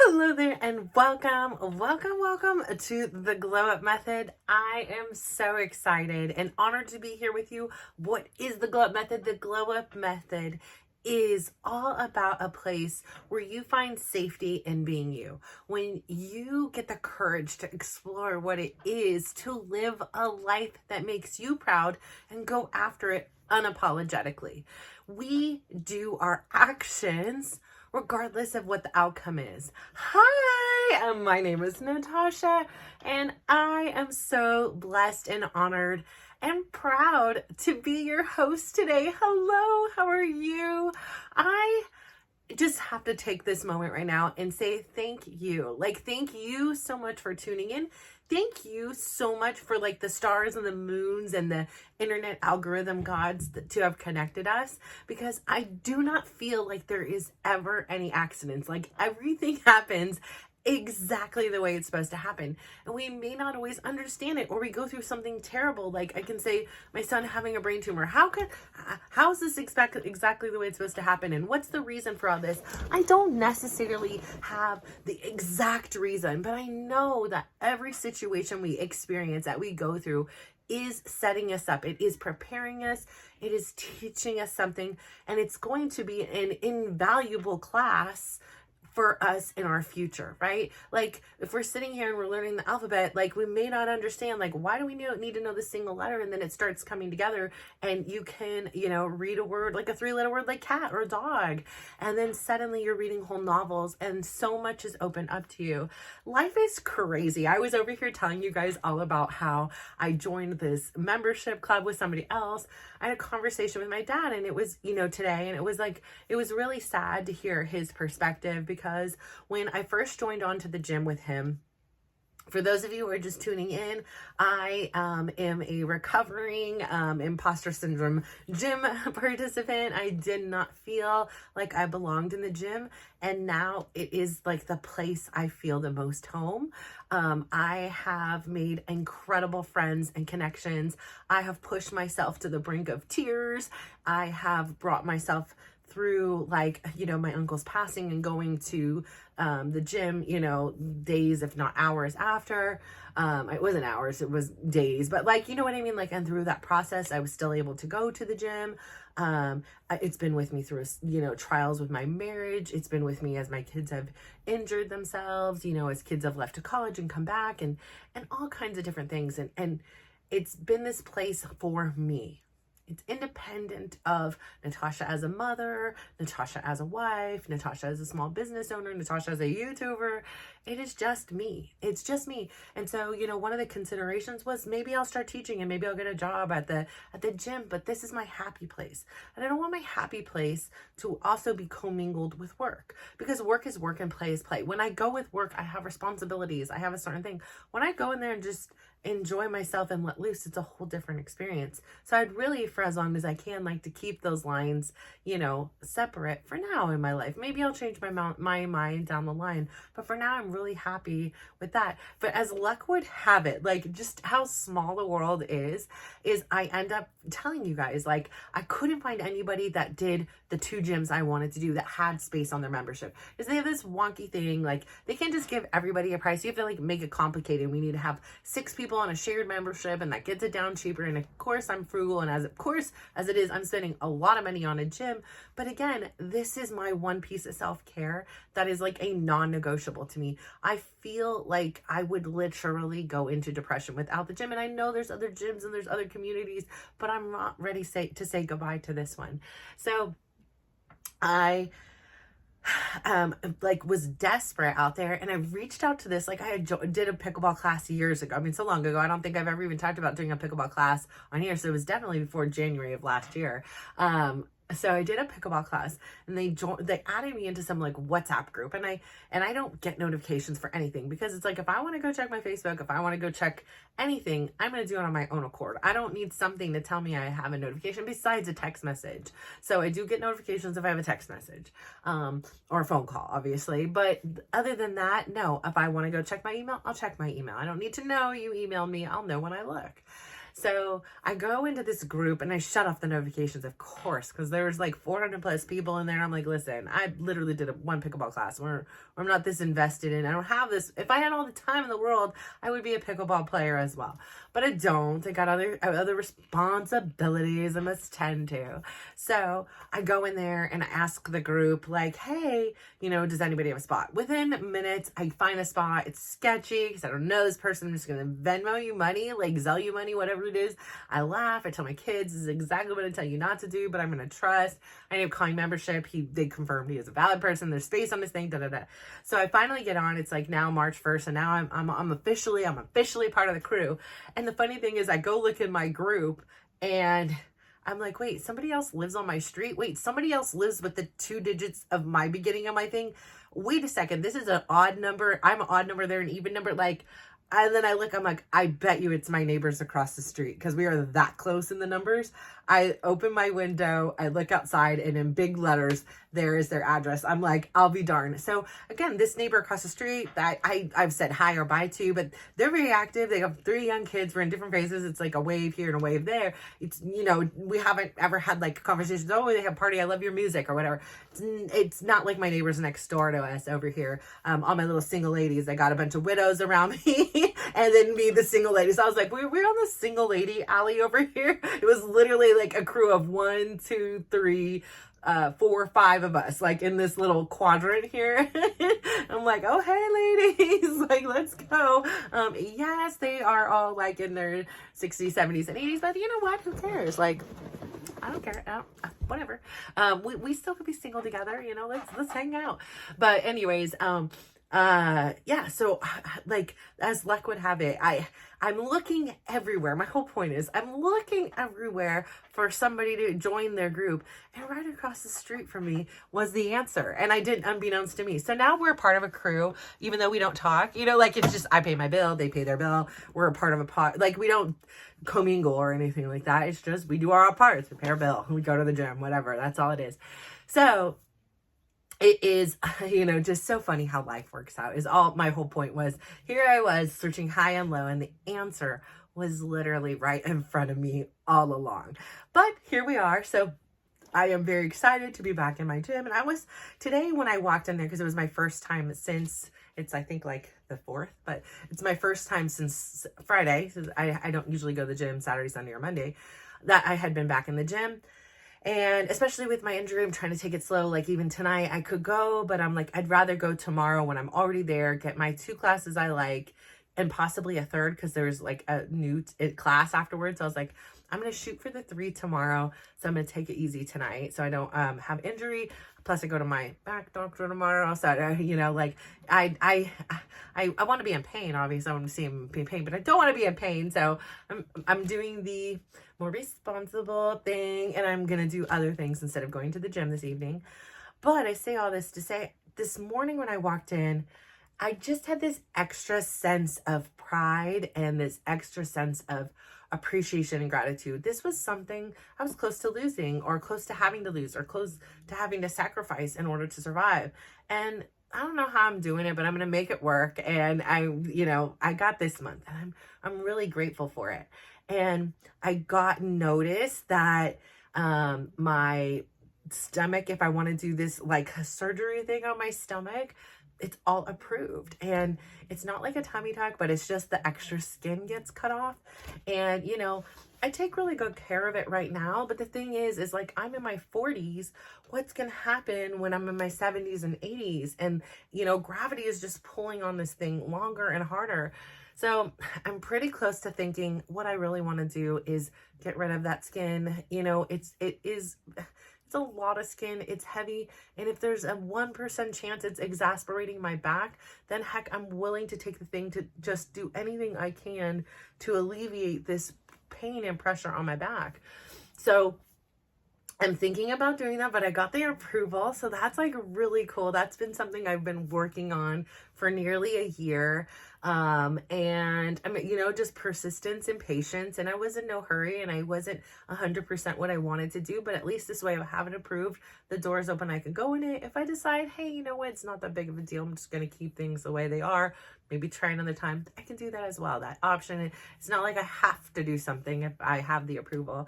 Hello there and welcome to the Glow Up Method. I am so excited and honored to be here with you. What is the Glow Up Method? The Glow Up Method is all about a place where you find safety in being you. When you get the courage to explore what it is to live a life that makes you proud and go after it unapologetically. We do our actions regardless of what the outcome is. Hi, my name is Natasha, and I am so blessed and honored and proud to be your host today. Hello, how are you? I just have to take this moment right now and say thank you. Thank you so much for tuning in. Thank you so much for the stars and the moons and the internet algorithm gods to have connected us, because I do not feel like there is ever any accidents. Everything happens exactly the way it's supposed to happen, and we may not always understand it, or we go through something terrible. I can say my son having a brain tumor. How is this exactly the way it's supposed to happen, and what's the reason for all this? I don't necessarily have the exact reason, but I know that every situation we experience, that we go through, is setting us up. It is preparing us. It is teaching us something, and it's going to be an invaluable class for us in our future, right? If we're sitting here and we're learning the alphabet, we may not understand, why do we need to know the single letter? And then it starts coming together, and you can, read a word, a 3-letter word like cat or dog. And then suddenly you're reading whole novels, and so much is open up to you. Life is crazy. I was over here telling you guys all about how I joined this membership club with somebody else. I had a conversation with my dad, and it was, today, and it was really sad to hear his perspective, because when I first joined on to the gym with him, for those of you who are just tuning in, I am a recovering imposter syndrome gym participant. I did not feel like I belonged in the gym, and now it is the place I feel the most home. I have made incredible friends and connections. I have pushed myself to the brink of tears. I have brought myself through my uncle's passing and going to the gym, days, if not hours after. It wasn't hours, it was days, but you know what I mean? And through that process, I was still able to go to the gym. It's been with me through, trials with my marriage. It's been with me as my kids have injured themselves, as kids have left to college and come back, and all kinds of different things. And it's been this place for me. It's independent of Natasha as a mother, Natasha as a wife, Natasha as a small business owner, Natasha as a YouTuber. It is just me. It's just me. And so, one of the considerations was maybe I'll start teaching and maybe I'll get a job at the gym, but this is my happy place. And I don't want my happy place to also be commingled with work, because work is work and play is play. When I go with work, I have responsibilities. I have a certain thing. When I go in there and just enjoy myself and let loose, it's a whole different experience. So I'd really, for as long as I can, like to keep those lines, separate for now in my life. Maybe I'll change my mind down the line, but for now I'm really happy with that. But as luck would have it, just how small the world is I end up telling you guys, I couldn't find anybody that did the 2 gyms I wanted to do that had space on their membership, because they have this wonky thing, they can't just give everybody a price. You have to make it complicated. We need to have 6 people on a shared membership, and that gets it down cheaper. And of course I'm frugal, and as it is, I'm spending a lot of money on a gym. But again, this is my one piece of self-care that is a non-negotiable to me. I feel like I would literally go into depression without the gym. And I know there's other gyms and there's other communities, but I'm not ready to say goodbye to this one. So I was desperate out there, and I reached out to this. I did a pickleball class years ago. I mean, so long ago, I don't think I've ever even talked about doing a pickleball class on here. So it was definitely before January of last year. So I did a pickleball class, and they added me into some WhatsApp group, and I don't get notifications for anything, because it's if I want to go check my Facebook, if I want to go check anything, I'm going to do it on my own accord. I don't need something to tell me I have a notification besides a text message. So I do get notifications if I have a text message, or a phone call, obviously. But other than that, no, if I want to go check my email, I'll check my email. I don't need to know you emailed me. I'll know when I look. So I go into this group and I shut off the notifications, of course, because there's like 400 plus people in there. And I'm like, listen, I literally did one pickleball class where I'm not this invested in. I don't have this. If I had all the time in the world, I would be a pickleball player as well. But I don't. I got other responsibilities I must tend to. So I go in there and I ask the group, like, hey, does anybody have a spot? Within minutes, I find a spot. It's sketchy because I don't know this person. I'm just going to Venmo you money, like Zelle you money, whatever it is. I laugh. I tell my kids, this is exactly what I tell you not to do, but I'm going to trust. I end up calling membership. They confirmed he is a valid person. There's space on this thing, So I finally get on. It's like now March 1st, and now I'm officially part of the crew. And the funny thing is I go look in my group and I'm like, wait, somebody else lives on my street. Wait, somebody else lives with the 2 digits of my beginning of my thing. Wait a second. This is an odd number. I'm an odd number. They're an even number. And then I look, I'm like, I bet you it's my neighbors across the street because we are that close in the numbers. I open my window, I look outside, and in big letters, there is their address. I'm like, I'll be darned. So again, this neighbor across the street that I've said hi or bye to, but they're very active. They have 3 young kids. We're in different phases. It's like a wave here and a wave there. It's, we haven't ever had like conversations. Oh, they have a party. I love your music or whatever. It's not like my neighbors next door to us over here. All my little single ladies. I got a bunch of widows around me and then me, the single ladies. So I was like, we're on the single lady alley over here. It was literally like a crew of 1, 2, 3, 4, 5 of us, like in this little quadrant here. I'm like, oh, hey ladies, like, let's go. Yes, they are all like in their 60s, 70s and 80s, but you know what, who cares? Like, I don't care. Whatever. We still could be single together, let's hang out. But anyways, yeah, so like as luck would have it, I'm looking everywhere. My whole point is I'm looking everywhere for somebody to join their group, and right across the street from me was the answer, and I didn't, unbeknownst to me. So now we're part of a crew, even though we don't talk, like it's just I pay my bill, they pay their bill, we're a part of a pot. Like we don't commingle or anything like that. It's just we do our parts, we pay our bill, we go to the gym, whatever. That's all it is. So it is, just so funny how life works out. My whole point was, here I was searching high and low, and the answer was literally right in front of me all along. But here we are. So I am very excited to be back in my gym. And today when I walked in there, because it was my first time since, it's I think like the 4th, but it's my first time since Friday. So I don't usually go to the gym Saturday, Sunday, or Monday, that I had been back in the gym. And especially with my injury, I'm trying to take it slow. Like even tonight I could go, but I'm like, I'd rather go tomorrow when I'm already there, get my 2 classes I like, and possibly a 3rd because there's like a new class afterwards. So I was like, I'm going to shoot for the 3 tomorrow. So I'm going to take it easy tonight so I don't have injury. Plus I go to my back doctor tomorrow. So, like I want to be in pain. Obviously I want to see him be in pain, but I don't want to be in pain. So I'm doing the more responsible thing, and I'm going to do other things instead of going to the gym this evening. But I say all this to say, this morning when I walked in, I just had this extra sense of pride and this extra sense of appreciation and gratitude. This was something I was close to losing, or close to having to lose, or close to having to sacrifice in order to survive. And I don't know how I'm doing it, but I'm going to make it work. And I got this month, and I'm really grateful for it. And I got notice that my stomach, if I want to do this like surgery thing on my stomach, it's all approved. And it's not like a tummy tuck, but it's just the extra skin gets cut off. And I take really good care of it right now. But the thing is like I'm in my 40s. What's going to happen when I'm in my 70s and 80s? And, gravity is just pulling on this thing longer and harder. So I'm pretty close to thinking what I really want to do is get rid of that skin. It's a lot of skin. It's heavy. And if there's a 1% chance it's exasperating my back, then heck, I'm willing to take the thing to just do anything I can to alleviate this pain and pressure on my back. So I'm thinking about doing that, but I got the approval. So that's like really cool. That's been something I've been working on for nearly a year. And I mean, just persistence and patience. And I was in no hurry, and I wasn't 100% what I wanted to do, but at least this way I have it approved. The door's open. I could go in it. If I decide, hey, you know what, it's not that big of a deal, I'm just going to keep things the way they are, maybe try another time, I can do that as well. That option, it's not like I have to do something if I have the approval.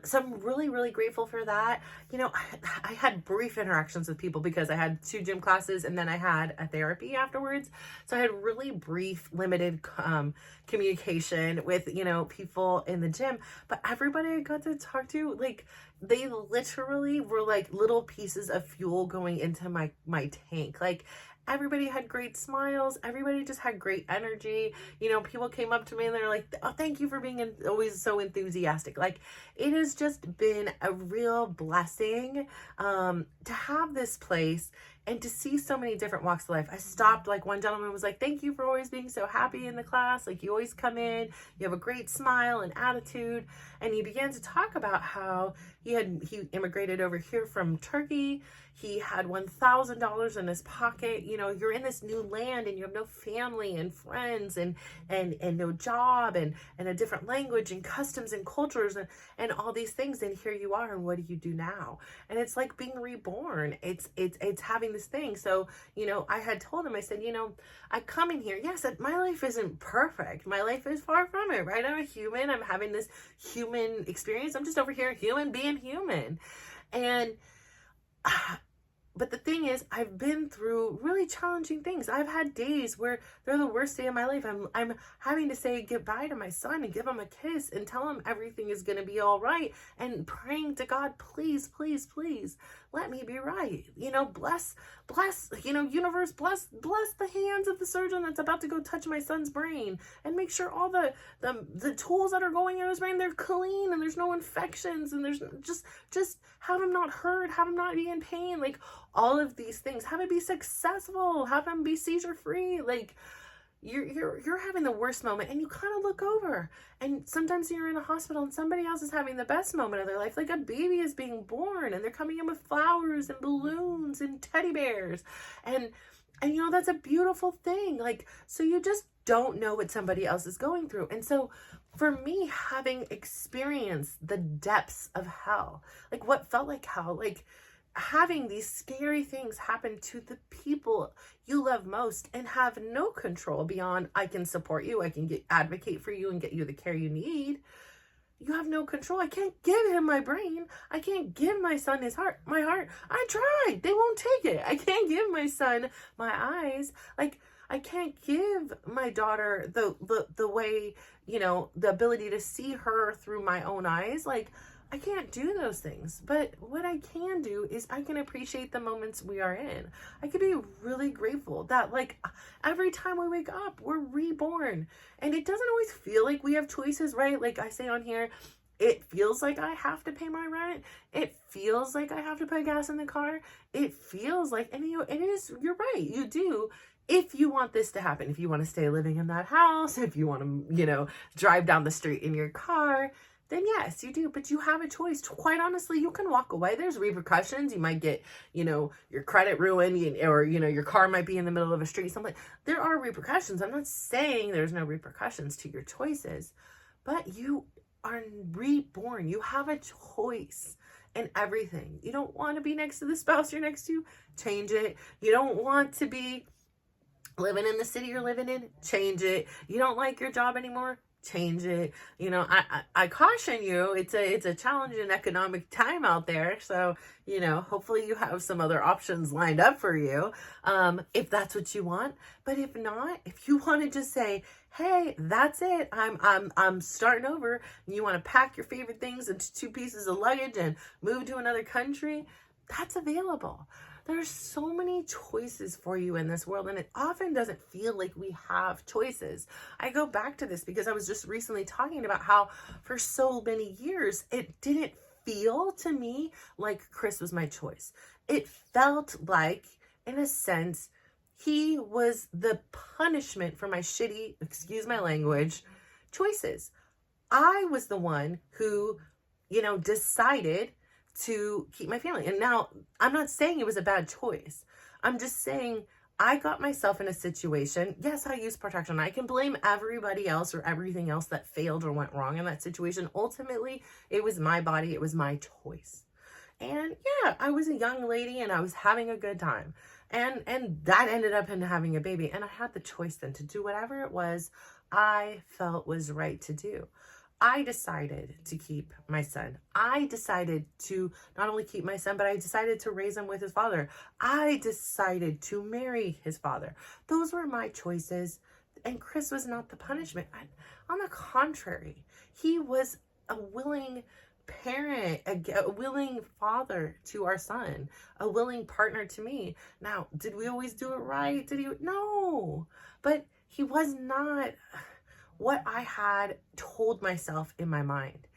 So I'm really, really grateful for that. I had brief interactions with people because I had 2 gym classes and then I had a therapy afterwards. So I had really brief, limited communication with, people in the gym. But everybody I got to talk to, like, they literally were like little pieces of fuel going into my tank. Like, everybody had great smiles. Everybody just had great energy. People came up to me and they're like, oh, thank you for being always so enthusiastic. Like, it has just been a real blessing to have this place and to see so many different walks of life. I stopped, like, one gentleman was like, thank you for always being so happy in the class. Like, you always come in, you have a great smile and attitude. And he began to talk about how he immigrated over here from Turkey. He had $1,000 in his pocket. You're in this new land and you have no family and friends and no job and a different language and customs and cultures and all these things. And here you are, and what do you do now? And it's like being reborn. It's having this thing. So, I had told him, I said, I come in here. Yes, my life isn't perfect. My life is far from it, right? I'm a human. I'm having this human experience. I'm just over here, human being human. And but the thing is, I've been through really challenging things. I've had days where they're the worst day of my life. I'm having to say goodbye to my son and give him a kiss and tell him everything is going to be all right, and praying to God, please, please, please let me be right. Bless, universe, bless the hands of the surgeon that's about to go touch my son's brain, and make sure all the tools that are going in his brain, they're clean and there's no infections, and there's just have him not hurt, have him not be in pain, like all of these things, have him be successful, have him be seizure free. Like, you're having the worst moment, and you kind of look over, and sometimes you're in a hospital and somebody else is having the best moment of their life. Like, a baby is being born and they're coming in with flowers and balloons and teddy bears, and that's a beautiful thing. Like, so you just don't know what somebody else is going through. And so for me, having experienced the depths of hell, like what felt like hell, like having these scary things happen to the people you love most, and have no control beyond, I can support you, I can advocate for you and get you the care you need. You have no control. I can't give him my brain. I can't give my son my heart. I tried. They won't take it. I can't give my son my eyes. Like, I can't give my daughter the way, the ability to see her through my own eyes. Like, I can't do those things. But what I can do is I can appreciate the moments we are in. I can be really grateful that, like, every time we wake up, we're reborn. And it doesn't always feel like we have choices, right? Like I say on here, it feels like I have to pay my rent. It feels like I have to put gas in the car. It feels like, and it is, you're right, you do. If you want this to happen, if you want to stay living in that house, if you want to, drive down the street in your car, then yes, you do. But you have a choice. Quite honestly, you can walk away. There's repercussions. You might get, your credit ruined, or, your car might be in the middle of a street. Something. There are repercussions. I'm not saying there's no repercussions to your choices, but you are reborn. You have a choice in everything. You don't want to be next to the spouse you're next to, change it. You don't want to be living in the city you're living in, change it. You don't like your job anymore, change it. I caution you, it's a challenging economic time out there. So, hopefully you have some other options lined up for you, if that's what you want. But if not, if you want to just say, hey, that's it, I'm starting over, and you want to pack your favorite things into 2 pieces of luggage and move to another country, that's available. There's so many choices for you in this world, and it often doesn't feel like we have choices. I go back to this because I was just recently talking about how for so many years, it didn't feel to me like Chris was my choice. It felt like, in a sense, he was the punishment for my shitty, excuse my language, choices. I was the one who, decided to keep my family. And now, I'm not saying it was a bad choice. I'm just saying I got myself in a situation. Yes, I use protection. I can blame everybody else or everything else that failed or went wrong in that situation. Ultimately, it was my body. It was my choice. And yeah, I was a young lady and I was having a good time. And that ended up in having a baby. And I had the choice then to do whatever it was I felt was right to do. I decided to keep my son. I decided to not only keep my son, but I decided to raise him with his father. I decided to marry his father. Those were my choices. And Chris was not the punishment. On the contrary, he was a willing parent, a willing father to our son, a willing partner to me. Now, did we always do it right? No, but he was not what I had told myself in my mind.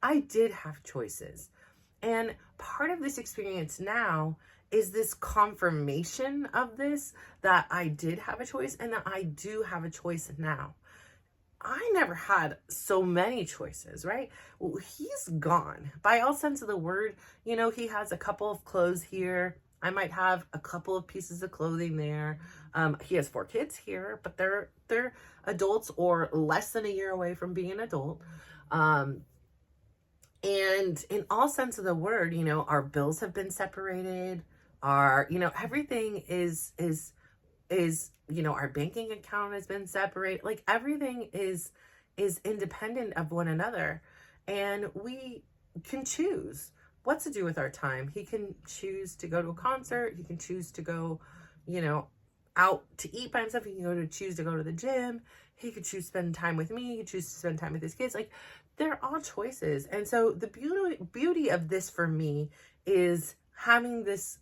I did have choices. And part of this experience now is this confirmation of this, that I did have a choice and that I do have a choice now. I never had so many choices, right? Well, he's gone. By all sense of the word, he has a couple of clothes here. I might have a couple of pieces of clothing there. He has 4 kids here, but they're adults or less than a year away from being an adult. And in all sense of the word, our bills have been separated. Everything is our banking account has been separated. Like everything is independent of one another. And we can choose what to do with our time. He can choose to go to a concert. He can choose to go, out to eat by himself. He can choose to go to the gym. He could choose to spend time with me. He could choose to spend time with his kids. Like, they're all choices. And so the beauty of this for me is having this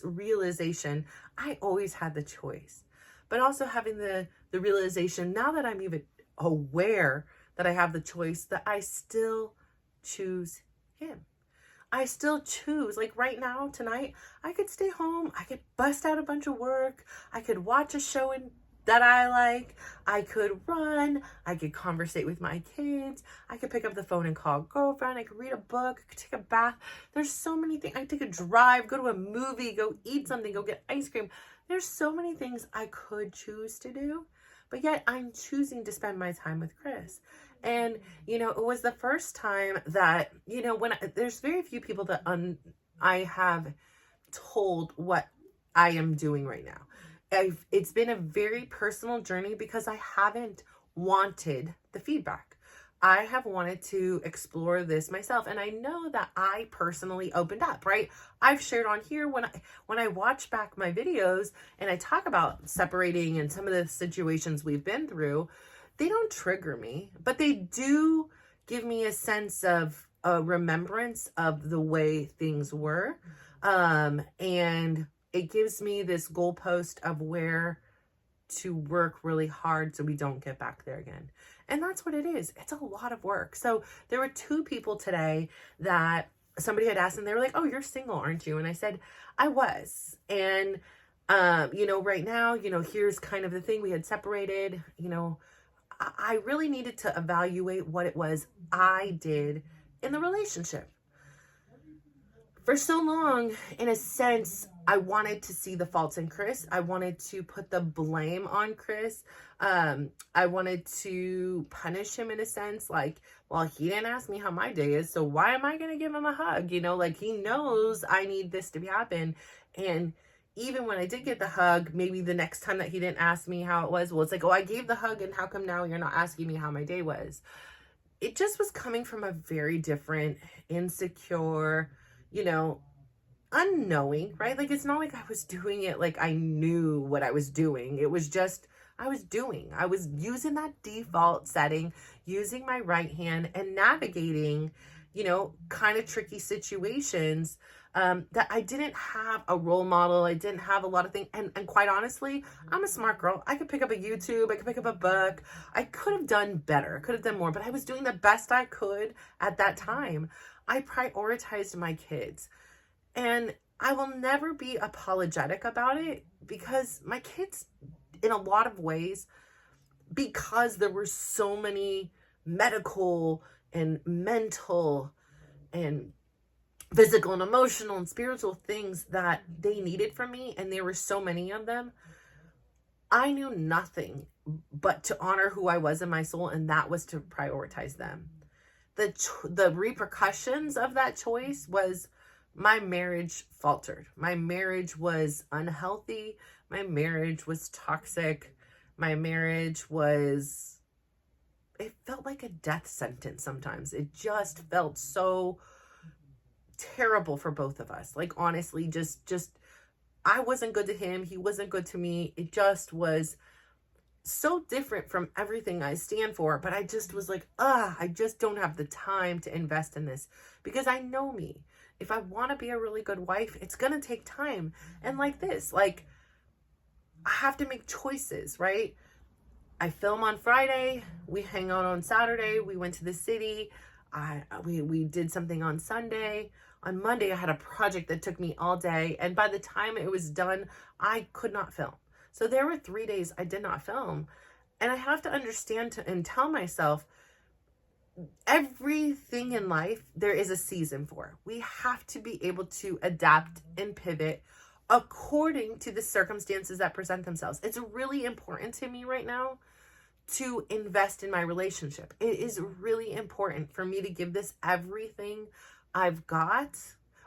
realization. I always had the choice, but also having the realization now that I'm even aware that I have the choice, that I still choose him. I still choose. Like right now, tonight, I could stay home. I could bust out a bunch of work. I could watch a show that I like. I could run. I could conversate with my kids. I could pick up the phone and call a girlfriend. I could read a book. I could take a bath. There's so many things. I could take a drive, go to a movie, go eat something, go get ice cream. There's so many things I could choose to do, but yet I'm choosing to spend my time with Chris. And, it was the first time that, there's very few people that I have told what I am doing right now. It's been a very personal journey because I haven't wanted the feedback. I have wanted to explore this myself. And I know that I personally opened up, right? I've shared on here when I watch back my videos and I talk about separating and some of the situations we've been through, they don't trigger me, but they do give me a sense of a remembrance of the way things were. And it gives me this goalpost of where to work really hard so we don't get back there again. And that's what it is. It's a lot of work. So there were 2 people today that somebody had asked, and they were like, "Oh, you're single, aren't you?" And I said, I was. And, right now, here's kind of the thing. We had separated, I really needed to evaluate what it was I did in the relationship. For so long, in a sense, I wanted to see the faults in Chris. I wanted to put the blame on Chris. I wanted to punish him in a sense, like, well, he didn't ask me how my day is, so why am I going to give him a hug? Like he knows I need this to happen. And even when I did get the hug, maybe the next time that he didn't ask me how it was, well, it's like, oh, I gave the hug and how come now you're not asking me how my day was? It just was coming from a very different, insecure, unknowing, right? Like, it's not like I was doing it like I knew what I was doing. It was just, I was using that default setting, using my right hand and navigating, kind of tricky situations that I didn't have a role model. I didn't have a lot of things. And quite honestly, I'm a smart girl. I could pick up a YouTube. I could pick up a book. I could have done better. I could have done more, but I was doing the best I could at that time. I prioritized my kids. And I will never be apologetic about it because my kids, in a lot of ways, because there were so many medical and mental and physical and emotional and spiritual things that they needed from me, and there were so many of them, I knew nothing but to honor who I was in my soul, and that was to prioritize them. The repercussions of that choice was my marriage faltered. My marriage was unhealthy. My marriage was toxic. My marriage was, it felt like a death sentence sometimes. It just felt so terrible for both of us. Like, honestly, just I wasn't good to him. He wasn't good to me. It just was so different from everything I stand for. But I just was like, I just don't have the time to invest in this, because I know me. If I want to be a really good wife, it's going to take time. And like this, like, I have to make choices, right? I film on Friday. We hang out on Saturday. We went to the city. We did something on Sunday. On Monday, I had a project that took me all day. And by the time it was done, I could not film. So there were 3 days I did not film. And I have to understand and tell myself, everything in life, there is a season for. We have to be able to adapt and pivot according to the circumstances that present themselves. It's really important to me right now to invest in my relationship. It is really important for me to give this everything I've got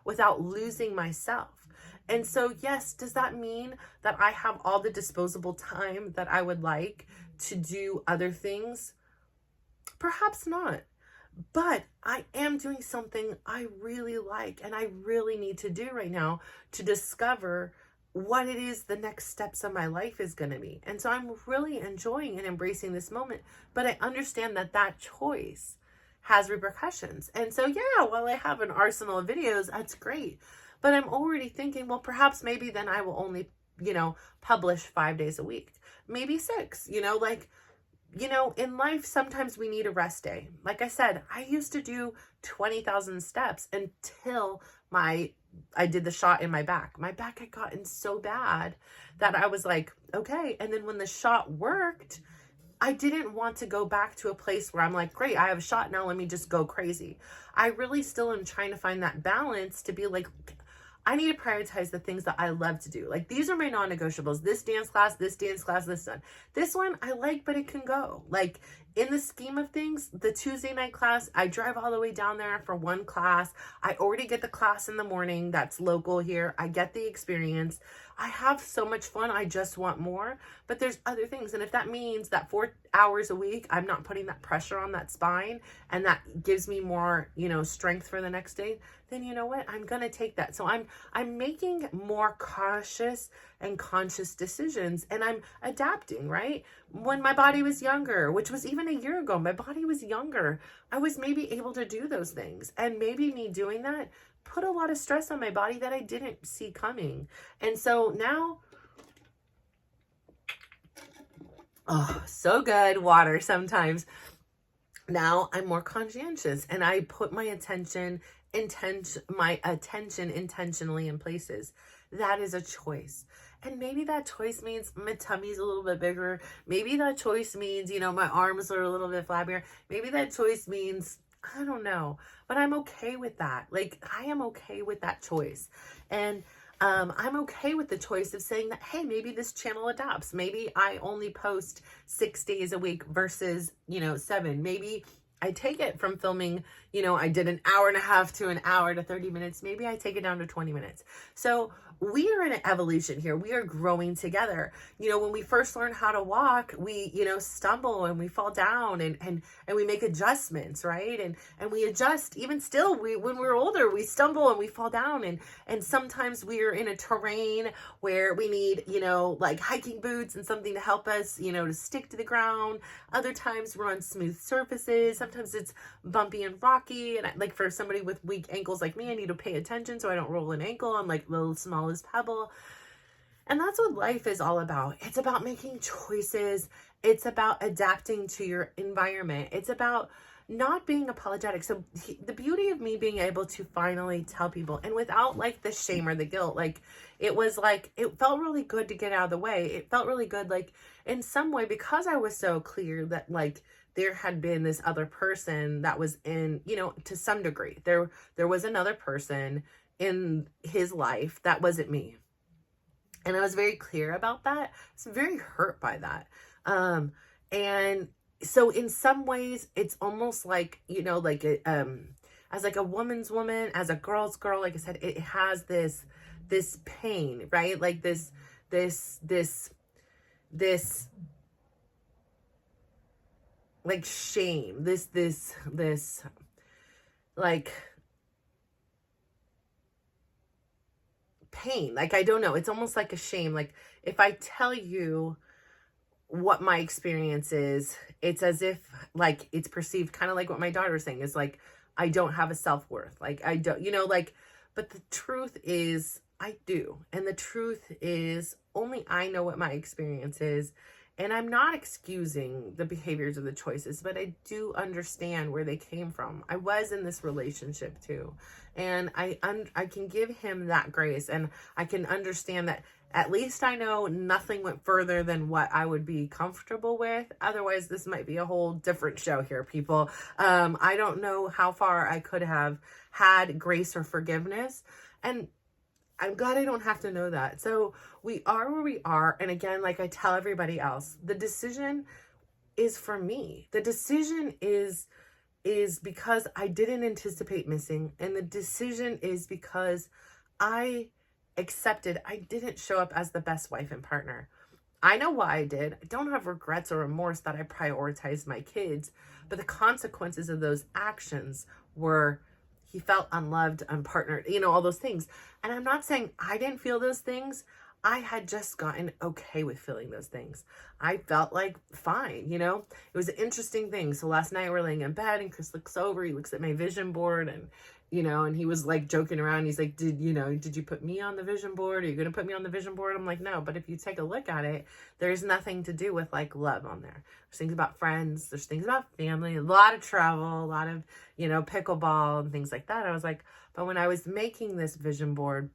without losing myself. And so, yes, does that mean that I have all the disposable time that I would like to do other things? Perhaps not. But I am doing something I really like and I really need to do right now to discover what it is the next steps of my life is going to be. And so I'm really enjoying and embracing this moment, but I understand that that choice has repercussions. And so, yeah, while I have an arsenal of videos, that's great. But I'm already thinking, well, perhaps maybe then I will only, publish 5 days a week, maybe 6, in life, sometimes we need a rest day. Like I said, I used to do 20,000 steps until I did the shot in my back. My back had gotten so bad that I was like, okay. And then when the shot worked, I didn't want to go back to a place where I'm like, great, I have a shot now, let me just go crazy. I really still am trying to find that balance to be like, I need to prioritize the things that I love to do. Like, these are my non-negotiables. This dance class, this one. This one I like, but it can go. Like, in the scheme of things, the Tuesday night class, I drive all the way down there for one class. I already get the class in the morning that's local here. I get the experience. I have so much fun. I just want more. But there's other things. And if that means that 4 hours a week, I'm not putting that pressure on that spine, and that gives me more, strength for the next day, then you know what? I'm going to take that. So I'm making more cautious and conscious decisions, and I'm adapting, right? When my body was younger, which was even a year ago, my body was younger, I was maybe able to do those things. And maybe me doing that put a lot of stress on my body that I didn't see coming. And so now, oh, so good, water sometimes. Now I'm more conscientious, and I put my attention intentionally in places. That is a choice. And maybe that choice means my tummy's a little bit bigger. Maybe that choice means, my arms are a little bit flabbier. Maybe that choice means, I don't know, but I'm okay with that. Like, I am okay with that choice. And I'm okay with the choice of saying that, hey, maybe this channel adapts. Maybe I only post 6 days a week versus, 7. Maybe I take it from filming, I did an hour and a half to an hour to 30 minutes. Maybe I take it down to 20 minutes. So we are in an evolution here. We are growing together. When we first learn how to walk, we, stumble and we fall down and we make adjustments, right? And we adjust. Even still, when we're older, we stumble and we fall down. And sometimes we are in a terrain where we need, like hiking boots and something to help us, to stick to the ground. Other times we're on smooth surfaces. Sometimes it's bumpy and rocky. And like for somebody with weak ankles like me, I need to pay attention so I don't roll an ankle. I'm like the smallest pebble. And that's what life is all about. It's about making choices. It's about adapting to your environment. It's about not being apologetic. So the beauty of me being able to finally tell people, and without like the shame or the guilt, like it felt really good to get out of the way. It felt really good, like in some way, because I was so clear that like there had been this other person that was in, to some degree, there was another person in his life that wasn't me. And I was very clear about that. I was very hurt by that. And so in some ways, it's almost like, you know, like as like a woman's woman, as a girl's girl, like I said, it has this pain, right? Like this like shame, this like pain. Like, I don't know. It's almost like a shame. Like, if I tell you what my experience is, it's as if like it's perceived kind of like what my daughter was saying is like, I don't have a self-worth. Like, I don't, you know, like, but the truth is I do. And the truth is only I know what my experience is. And I'm not excusing the behaviors or the choices, but I do understand where they came from. I was in this relationship too. And I can give him that grace, and I can understand that at least I know nothing went further than what I would be comfortable with. Otherwise, this might be a whole different show here, people. I don't know how far I could have had grace or forgiveness. And I'm glad I don't have to know that. So we are where we are. And again, like I tell everybody else, the decision is for me. The decision is because I didn't anticipate missing. And the decision is because I accepted I didn't show up as the best wife and partner. I know why I did. I don't have regrets or remorse that I prioritized my kids, but the consequences of those actions were he felt unloved, unpartnered, you know, all those things. And I'm not saying I didn't feel those things. I had just gotten okay with feeling those things. I felt like fine, you know. It was an interesting thing. So last night we're laying in bed and Chris looks over, he looks at my vision board, and you know, and he was like joking around. He's like, did you put me on the vision board? Are you going to put me on the vision board? I'm like, no, but if you take a look at it, there's nothing to do with like love on there. There's things about friends. There's things about family, a lot of travel, a lot of, you know, pickleball and things like that. I was like, but when I was making this vision board,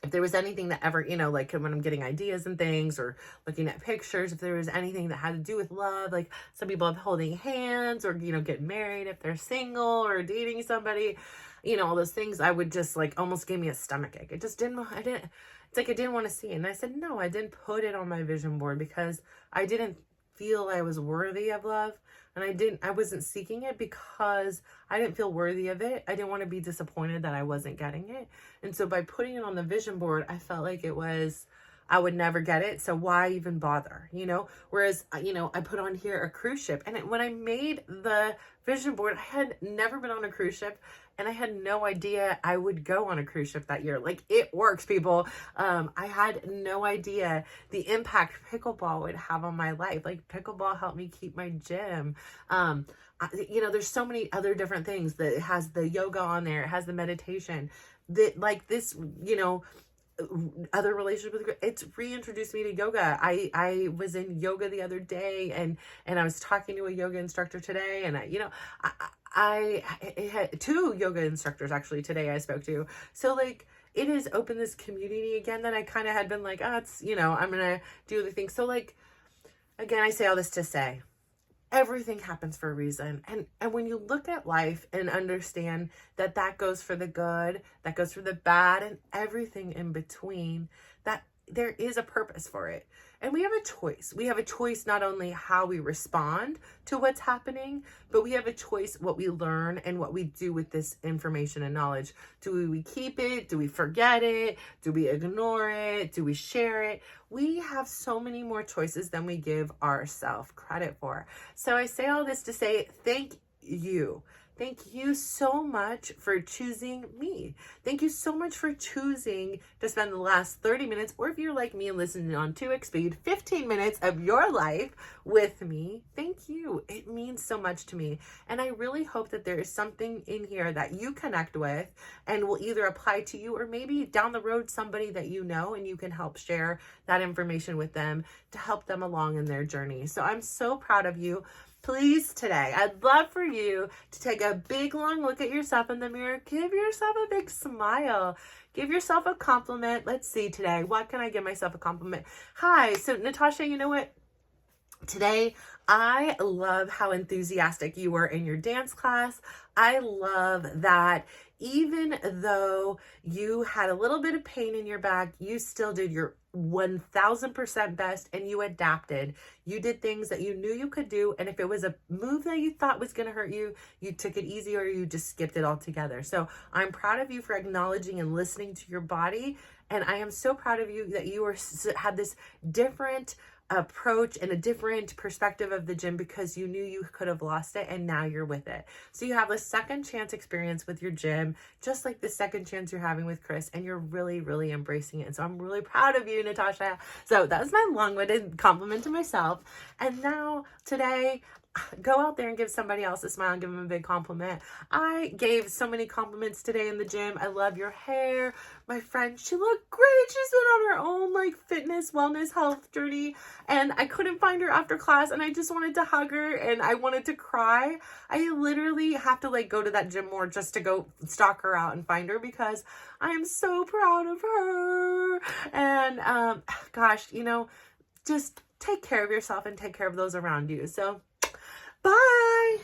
if there was anything that ever, you know, like when I'm getting ideas and things or looking at pictures, if there was anything that had to do with love, like some people have holding hands or, you know, getting married if they're single or dating somebody, you know, all those things, I would just like almost gave me a stomachache. It's like I didn't want to see it. And I said, no, I didn't put it on my vision board because I didn't feel I was worthy of love. And I wasn't seeking it because I didn't feel worthy of it. I didn't want to be disappointed that I wasn't getting it. And so by putting it on the vision board, I felt like I would never get it. So why even bother, you know? Whereas, you know, I put on here a cruise ship. And when I made the vision board, I had never been on a cruise ship. And I had no idea I would go on a cruise ship that year. Like, it works, people. I had no idea the impact pickleball would have on my life. Like, pickleball helped me keep my gym. You know, there's so many other different things. That it has the yoga on there. It has the meditation. That, like, this, you know, other relationship with it's reintroduced me to yoga. I was in yoga the other day, and I was talking to a yoga instructor today, and I had 2 yoga instructors actually today I spoke to. So like it has opened this community again that I kind of had been like, oh, it's, you know, I'm gonna do other things. So like, again, I say all this to say everything happens for a reason. And when you look at life and understand that that goes for the good, that goes for the bad, and everything in between, that there is a purpose for it. And we have a choice. We have a choice not only how we respond to what's happening, but we have a choice what we learn and what we do with this information and knowledge. Do we keep it? Do we forget it? Do we ignore it? Do we share it? We have so many more choices than we give ourselves credit for. So I say all this to say thank you. Thank you so much for choosing me. Thank you so much for choosing to spend the last 30 minutes, or if you're like me and listening on 2x speed, 15 minutes of your life with me. Thank you. It means so much to me. And I really hope that there is something in here that you connect with and will either apply to you, or maybe down the road, somebody that you know, and you can help share that information with them to help them along in their journey. So I'm so proud of you. Please today, I'd love for you to take a big long look at yourself in the mirror. Give yourself a big smile. Give yourself a compliment. Let's see today. What can I give myself a compliment? Hi. So Natasha, you know what? Today, I love how enthusiastic you were in your dance class. I love that even though you had a little bit of pain in your back, you still did your 1000% best and you adapted. You did things that you knew you could do. And if it was a move that you thought was going to hurt you, you took it easy or you just skipped it altogether. So I'm proud of you for acknowledging and listening to your body. And I am so proud of you that you had this different approach and a different perspective of the gym because you knew you could have lost it and now you're with it. So you have a second chance experience with your gym, just like the second chance you're having with Chris, and you're really, really embracing it. So I'm really proud of you, Natasha. So that was my long-winded compliment to myself. And now today, go out there and give somebody else a smile and give them a big compliment. I gave so many compliments today in the gym. I love your hair. My friend, she looked great. She's been on her own like fitness, wellness, health journey. And I couldn't find her after class and I just wanted to hug her and I wanted to cry. I literally have to like go to that gym more just to go stalk her out and find her because I am so proud of her. And gosh, just take care of yourself and take care of those around you. So bye.